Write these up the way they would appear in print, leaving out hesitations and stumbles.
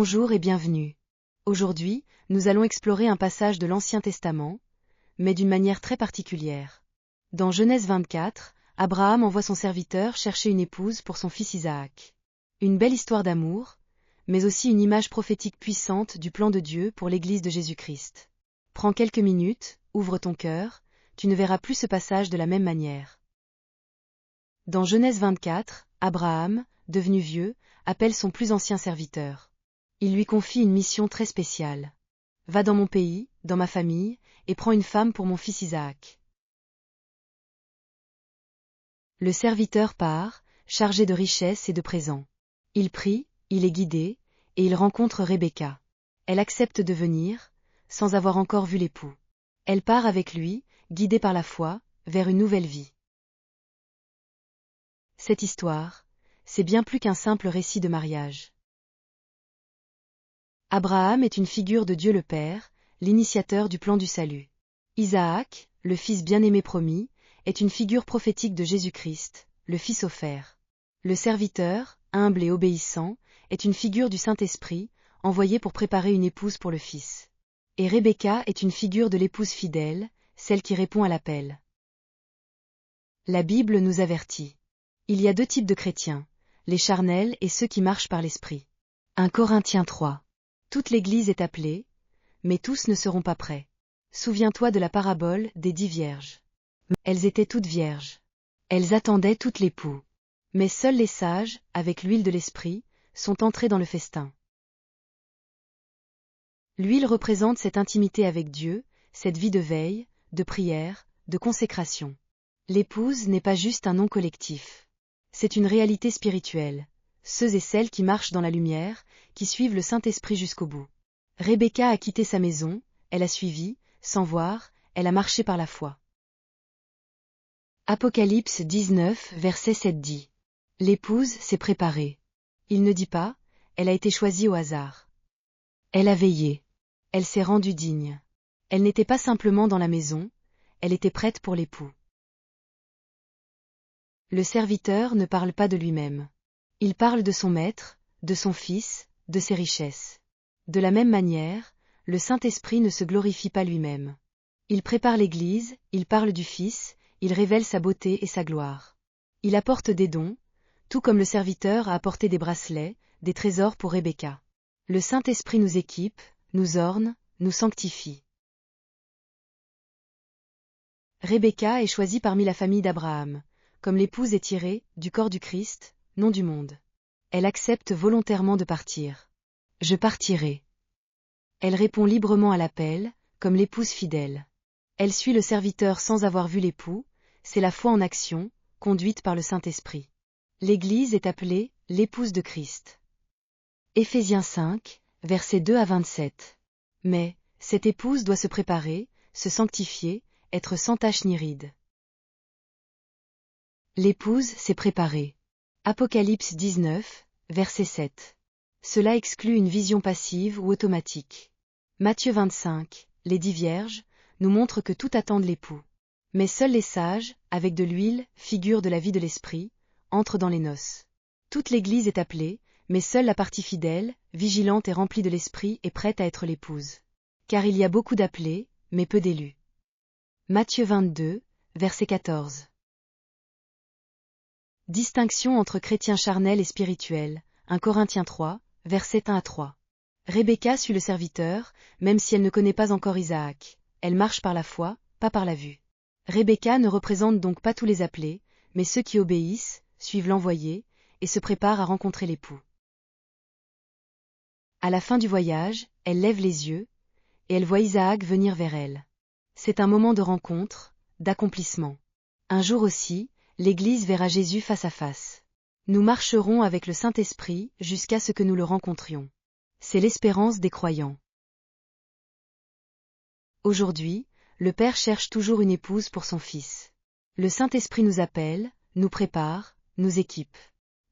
Bonjour et bienvenue. Aujourd'hui, nous allons explorer un passage de l'Ancien Testament, mais d'une manière très particulière. Dans Genèse 24, Abraham envoie son serviteur chercher une épouse pour son fils Isaac. Une belle histoire d'amour, mais aussi une image prophétique puissante du plan de Dieu pour l'Église de Jésus-Christ. Prends quelques minutes, ouvre ton cœur, tu ne verras plus ce passage de la même manière. Dans Genèse 24, Abraham, devenu vieux, appelle son plus ancien serviteur. Il lui confie une mission très spéciale. Va dans mon pays, dans ma famille, et prends une femme pour mon fils Isaac. Le serviteur part, chargé de richesses et de présents. Il prie, il est guidé, et il rencontre Rebecca. Elle accepte de venir, sans avoir encore vu l'époux. Elle part avec lui, guidée par la foi, vers une nouvelle vie. Cette histoire, c'est bien plus qu'un simple récit de mariage. Abraham est une figure de Dieu le Père, l'initiateur du plan du salut. Isaac, le fils bien-aimé promis, est une figure prophétique de Jésus-Christ, le Fils offert. Le serviteur, humble et obéissant, est une figure du Saint-Esprit, envoyé pour préparer une épouse pour le Fils. Et Rebecca est une figure de l'épouse fidèle, celle qui répond à l'appel. La Bible nous avertit. Il y a deux types de chrétiens, les charnels et ceux qui marchent par l'Esprit. 1 Corinthiens 3. Toute l'Église est appelée, mais tous ne seront pas prêts. Souviens-toi de la parabole des 10 vierges. Elles étaient toutes vierges. Elles attendaient tout l'époux. Mais seuls les sages, avec l'huile de l'Esprit, sont entrés dans le festin. L'huile représente cette intimité avec Dieu, cette vie de veille, de prière, de consécration. L'épouse n'est pas juste un nom collectif. C'est une réalité spirituelle. Ceux et celles qui marchent dans la lumière, qui suivent le Saint-Esprit jusqu'au bout. Rebecca a quitté sa maison, elle a suivi, sans voir, elle a marché par la foi. Apocalypse 19, verset 7 dit. L'épouse s'est préparée. Il ne dit pas, elle a été choisie au hasard. Elle a veillé. Elle s'est rendue digne. Elle n'était pas simplement dans la maison, elle était prête pour l'époux. Le serviteur ne parle pas de lui-même. Il parle de son maître, de son fils, de ses richesses. De la même manière, le Saint-Esprit ne se glorifie pas lui-même. Il prépare l'Église, il parle du Fils, il révèle sa beauté et sa gloire. Il apporte des dons, tout comme le serviteur a apporté des bracelets, des trésors pour Rebecca. Le Saint-Esprit nous équipe, nous orne, nous sanctifie. Rebecca est choisie parmi la famille d'Abraham, comme l'épouse est tirée, du corps du Christ, non du monde. Elle accepte volontairement de partir. Je partirai. Elle répond librement à l'appel, comme l'épouse fidèle. Elle suit le serviteur sans avoir vu l'époux, c'est la foi en action, conduite par le Saint-Esprit. L'Église est appelée l'épouse de Christ. Éphésiens 5, versets 2 à 27. Mais, cette épouse doit se préparer, se sanctifier, être sans tache ni ride. L'épouse s'est préparée. Apocalypse 19, verset 7. Cela exclut une vision passive ou automatique. Matthieu 25, les 10 vierges, nous montre que tout attend de l'époux. Mais seuls les sages, avec de l'huile, figure de la vie de l'esprit, entrent dans les noces. Toute l'Église est appelée, mais seule la partie fidèle, vigilante et remplie de l'esprit est prête à être l'épouse. Car il y a beaucoup d'appelés, mais peu d'élus. Matthieu 22, verset 14. Distinction entre chrétiens charnels et spirituels, 1 Corinthiens 3, versets 1 à 3. Rebecca suit le serviteur, même si elle ne connaît pas encore Isaac. Elle marche par la foi, pas par la vue. Rebecca ne représente donc pas tous les appelés, mais ceux qui obéissent, suivent l'envoyé, et se préparent à rencontrer l'époux. À la fin du voyage, elle lève les yeux, et elle voit Isaac venir vers elle. C'est un moment de rencontre, d'accomplissement. Un jour aussi, l'Église verra Jésus face à face. Nous marcherons avec le Saint-Esprit jusqu'à ce que nous le rencontrions. C'est l'espérance des croyants. Aujourd'hui, le Père cherche toujours une épouse pour son Fils. Le Saint-Esprit nous appelle, nous prépare, nous équipe.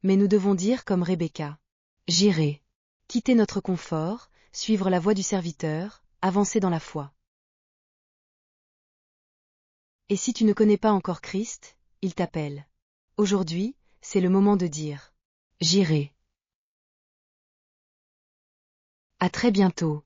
Mais nous devons dire comme Rebecca. J'irai. Quitter notre confort, suivre la voie du serviteur, avancer dans la foi. Et si tu ne connais pas encore Christ, il t'appelle. Aujourd'hui, c'est le moment de dire. J'irai. À très bientôt.